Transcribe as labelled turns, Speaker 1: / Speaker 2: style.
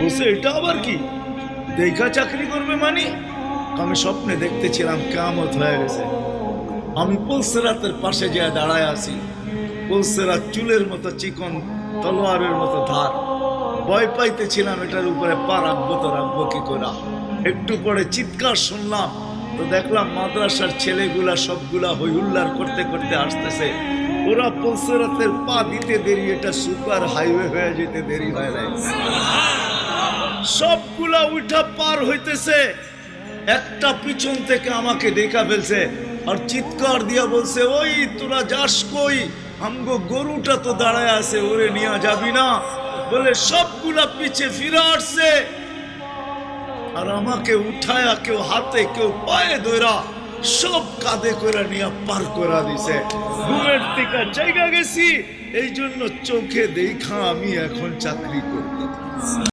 Speaker 1: বলছে এটা আবার কি, দেখা চাকরি করবে মানে? আমি স্বপ্নে দেখতেছিলাম কিয়ামত হয়ে গেছে। আমি পুলসিরাতের পাশে যে দাঁড়ায় আছি, পুলসিরাত চুলের মতো চিকন, তলোয়ারের মতো ধার। ভয় পাইতেছিলাম এটার উপরে পা রাখবো তো রাখবো কি করে। একটু পরে চিৎকার শুনলাম, তো দেখলাম মাদ্রাসার ছেলেগুলা সবগুলা হইহুল্লার করতে করতে আসতেছে। ওরা পুলসিরাতের পা দিতে দেরি, এটা সুপার হাইওয়ে হয়ে যেতে দেরি হয় নাই। সবগুলা উঠা পার হইতেছে, একটা পিছন থেকে আমাকে দেখা ফেলছে আর চিৎকার দিয়া বলছে, ওই তোরা যাস কই? আমগো গরুটা তো দাঁড়ায় আছে, ওরে নিয়ে যাবি না? বলে সবগুলা পিছে ফিরে আসছে আর আমাকে উঠায়া কেউ হাতে কেউ পায়ে ধরা সব কাঁধে করে নিয়ে পার করা দিছে। ঘুমের থেকে জায়গা গেছি, এই জন্য চোখে দেখা আমি এখন চাকরি করতাম।